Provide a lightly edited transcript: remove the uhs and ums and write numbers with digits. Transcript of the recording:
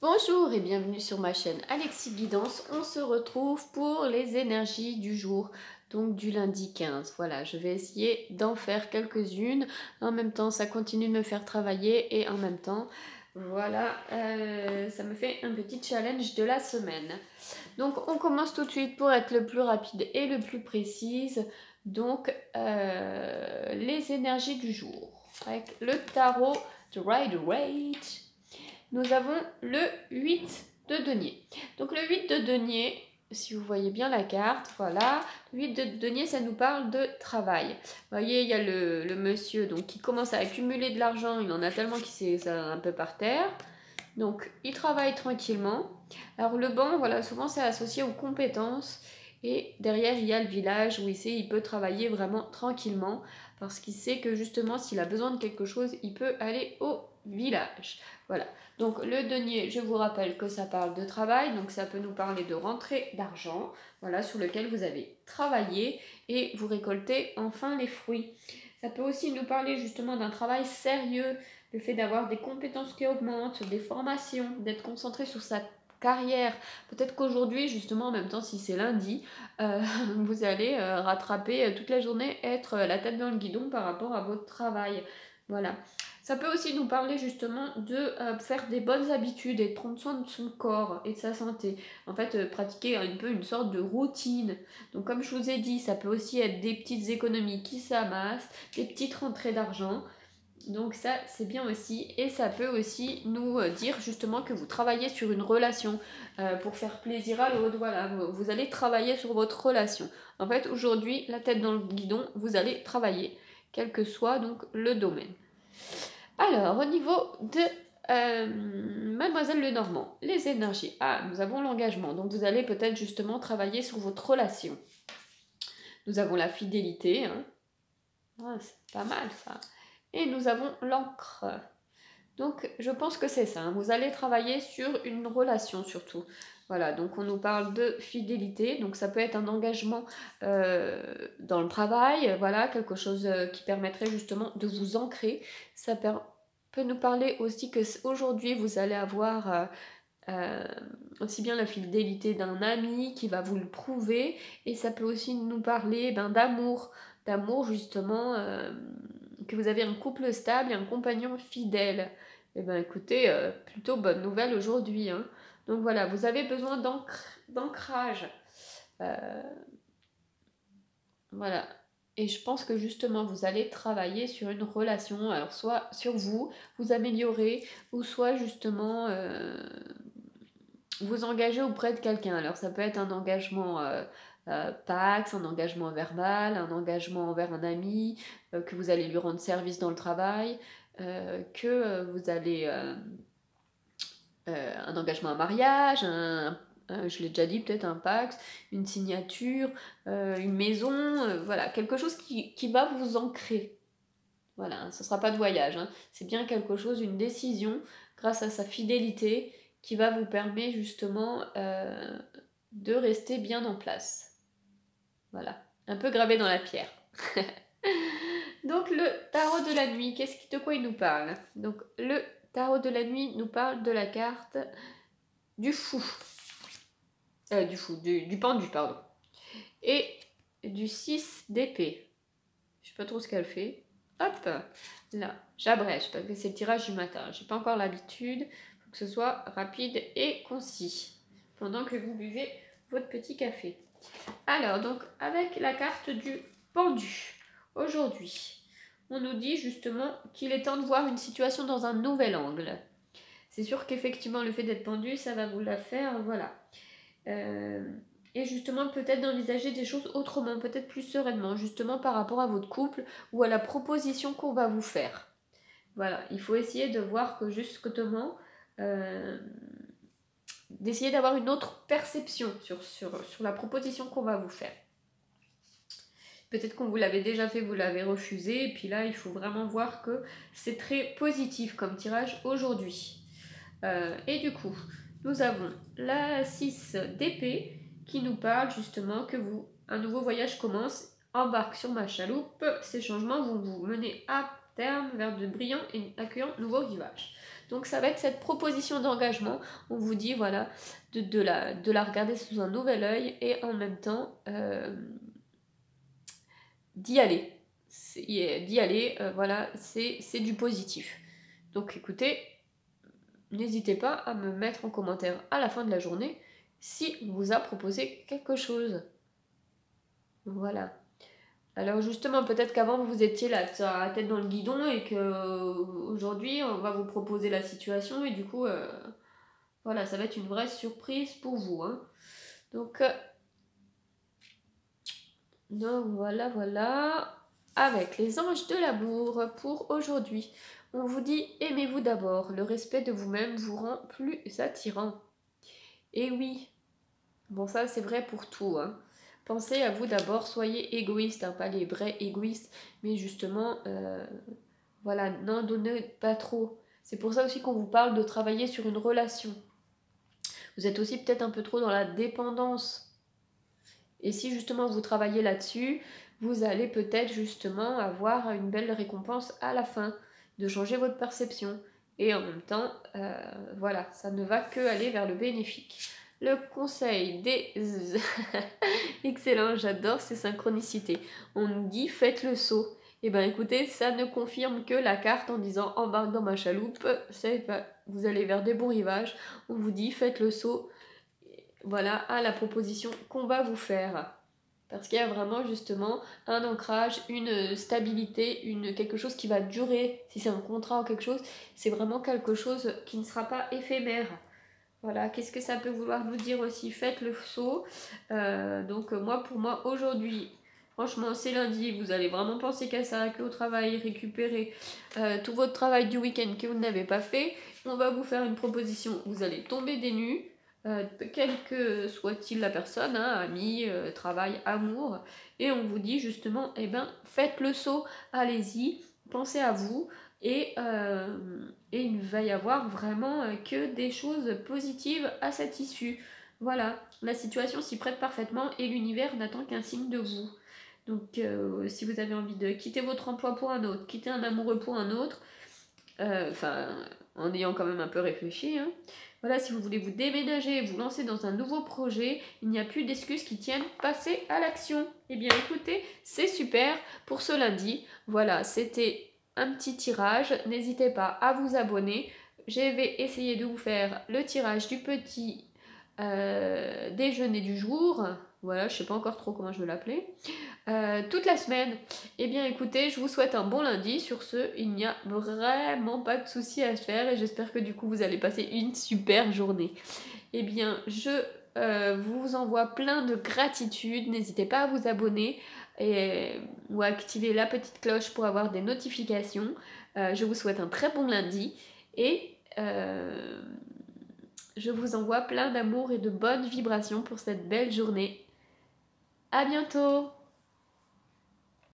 Bonjour et bienvenue sur ma chaîne Alexis Guidance. On se retrouve pour les énergies du jour, donc du lundi 15. Voilà, je vais essayer d'en faire quelques-unes. En même temps, ça continue de me faire travailler et en même temps, voilà, ça me fait un petit challenge de la semaine. Donc, on commence tout de suite pour être le plus rapide et le plus précise. Donc, les énergies du jour. Avec le tarot de Rider-Waite. Nous avons le 8 de denier. Donc le 8 de denier, si vous voyez bien la carte, voilà, le 8 de denier, ça nous parle de travail. Vous voyez, il y a le monsieur donc, qui commence à accumuler de l'argent, il en a tellement qu'il s'est un peu par terre. Donc il travaille tranquillement. Alors le banc, voilà, souvent c'est associé aux compétences. Et derrière, il y a le village où il peut travailler vraiment tranquillement parce qu'il sait que justement, s'il a besoin de quelque chose, il peut aller au village. Voilà. Donc le denier, je vous rappelle que ça parle de travail, donc ça peut nous parler de rentrée d'argent, voilà, sur lequel vous avez travaillé et vous récoltez enfin les fruits. Ça peut aussi nous parler justement d'un travail sérieux, le fait d'avoir des compétences qui augmentent, des formations, d'être concentré sur sa carrière. Peut-être qu'aujourd'hui, justement, en même temps, si c'est lundi, vous allez rattraper toute la journée, être la tête dans le guidon par rapport à votre travail. Voilà. Ça peut aussi nous parler justement de faire des bonnes habitudes et de prendre soin de son corps et de sa santé. En fait, pratiquer un peu une sorte de routine. Donc comme je vous ai dit, ça peut aussi être des petites économies qui s'amassent, des petites rentrées d'argent. Donc ça, c'est bien aussi. Et ça peut aussi nous dire justement que vous travaillez sur une relation pour faire plaisir à l'autre. Voilà, vous allez travailler sur votre relation. En fait, aujourd'hui, la tête dans le guidon, vous allez travailler, quel que soit donc le domaine. Alors, au niveau de Mademoiselle Lenormand, les énergies. Ah, nous avons l'engagement. Donc, vous allez peut-être justement travailler sur votre relation. Nous avons la fidélité. Hein. Ah, c'est pas mal ça. Et nous avons l'encre. Donc, je pense que c'est ça. Hein. Vous allez travailler sur une relation surtout. Voilà, donc on nous parle de fidélité. Donc, ça peut être un engagement dans le travail. Voilà, quelque chose qui permettrait justement de vous ancrer. Ça peut nous parler aussi que aujourd'hui vous allez avoir aussi bien la fidélité d'un ami qui va vous le prouver, et ça peut aussi nous parler d'amour justement, que vous avez un couple stable et un compagnon fidèle. Et ben écoutez, plutôt bonne nouvelle aujourd'hui. Hein. Donc voilà, vous avez besoin d'ancrage. Euh, voilà. Et je pense que justement, vous allez travailler sur une relation, alors soit sur vous, vous améliorer, ou soit justement vous engager auprès de quelqu'un. Alors ça peut être un engagement pax, un engagement verbal, un engagement envers un ami, que vous allez lui rendre service dans le travail, que vous allez... un engagement à mariage, je l'ai déjà dit, peut-être un Pax, une signature, une maison, voilà, quelque chose qui va vous ancrer. Voilà, ce ne sera pas de voyage, hein. C'est bien quelque chose, une décision, grâce à sa fidélité, qui va vous permettre justement de rester bien en place. Voilà, un peu gravé dans la pierre. Donc le tarot de la nuit, de quoi il nous parle? Donc le tarot de la nuit nous parle de la carte du fou. Du pendu, pardon. Et du 6 d'épée. Je sais pas trop ce qu'elle fait. Hop, là, j'abrège parce que c'est le tirage du matin. J'ai pas encore l'habitude. Faut que ce soit rapide et concis. Pendant que vous buvez votre petit café. Alors, donc, avec la carte du pendu, aujourd'hui, on nous dit justement qu'il est temps de voir une situation dans un nouvel angle. C'est sûr qu'effectivement, le fait d'être pendu, ça va vous la faire, voilà. Et justement, peut-être d'envisager des choses autrement, peut-être plus sereinement, justement par rapport à votre couple ou à la proposition qu'on va vous faire. Voilà, il faut essayer de voir que justement, d'essayer d'avoir une autre perception sur la proposition qu'on va vous faire. Peut-être qu'on vous l'avait déjà fait, vous l'avez refusé, et puis là, il faut vraiment voir que c'est très positif comme tirage aujourd'hui. Et du coup, nous avons la 6 d'épée qui nous parle justement que un nouveau voyage commence, embarque sur ma chaloupe, ces changements vont vous mener à terme vers de brillants et accueillants nouveaux rivages. Donc ça va être cette proposition d'engagement. On vous dit voilà de la regarder sous un nouvel œil et en même temps d'y aller. D'y aller, voilà, c'est du positif. Donc écoutez, n'hésitez pas à me mettre en commentaire à la fin de la journée si on vous a proposé quelque chose. Voilà. Alors justement, peut-être qu'avant vous étiez là, la tête dans le guidon et que aujourd'hui on va vous proposer la situation et du coup, voilà, ça va être une vraie surprise pour vous. Hein. Donc voilà. Avec les anges de l'amour pour aujourd'hui. On vous dit aimez-vous d'abord. Le respect de vous-même vous rend plus attirant. Et oui, bon ça c'est vrai pour tout. Hein. Pensez à vous d'abord, soyez égoïste, hein, pas les vrais égoïstes, mais justement, voilà, n'en donnez pas trop. C'est pour ça aussi qu'on vous parle de travailler sur une relation. Vous êtes aussi peut-être un peu trop dans la dépendance. Et si justement vous travaillez là-dessus, vous allez peut-être justement avoir une belle récompense à la fin, de changer votre perception. Et en même temps, voilà, ça ne va que aller vers le bénéfique. Le conseil des... Excellent, j'adore ces synchronicités. On nous dit faites le saut. Et bien écoutez, ça ne confirme que la carte en disant embarque dans ma chaloupe, vous allez vers des bons rivages. On vous dit faites le saut, voilà, à la proposition qu'on va vous faire. Parce qu'il y a vraiment justement un ancrage, une stabilité, quelque chose qui va durer. Si c'est un contrat ou quelque chose, c'est vraiment quelque chose qui ne sera pas éphémère. Voilà, qu'est-ce que ça peut vouloir nous dire aussi? Faites le saut. Donc pour moi, aujourd'hui, franchement, c'est lundi, vous allez vraiment penser qu'à ça, qu'au travail, récupérer tout votre travail du week-end que vous n'avez pas fait. On va vous faire une proposition, vous allez tomber des nues, quelle que soit-il la personne, hein, ami, travail, amour, et on vous dit justement, eh ben, faites le saut, allez-y, pensez à vous, et il va y avoir vraiment que des choses positives à cette issue. Voilà, la situation s'y prête parfaitement et l'univers n'attend qu'un signe de vous. Donc si vous avez envie de quitter votre emploi pour un autre, quitter un amoureux pour un autre, en ayant quand même un peu réfléchi, hein. Voilà, si vous voulez vous déménager, vous lancer dans un nouveau projet, il n'y a plus d'excuses qui tiennent, passez à l'action. Eh bien écoutez, c'est super pour ce lundi. Voilà, c'était un petit tirage. N'hésitez pas à vous abonner. Je vais essayer de vous faire le tirage du petit déjeuner du jour. Voilà, je sais pas encore trop comment je vais l'appeler. Toute la semaine. Eh bien écoutez, je vous souhaite un bon lundi. Sur ce, il n'y a vraiment pas de souci à se faire et j'espère que du coup vous allez passer une super journée. Eh bien, je vous envoie plein de gratitude. N'hésitez pas à vous abonner ou à activer la petite cloche pour avoir des notifications. Je vous souhaite un très bon lundi et je vous envoie plein d'amour et de bonnes vibrations pour cette belle journée. À bientôt!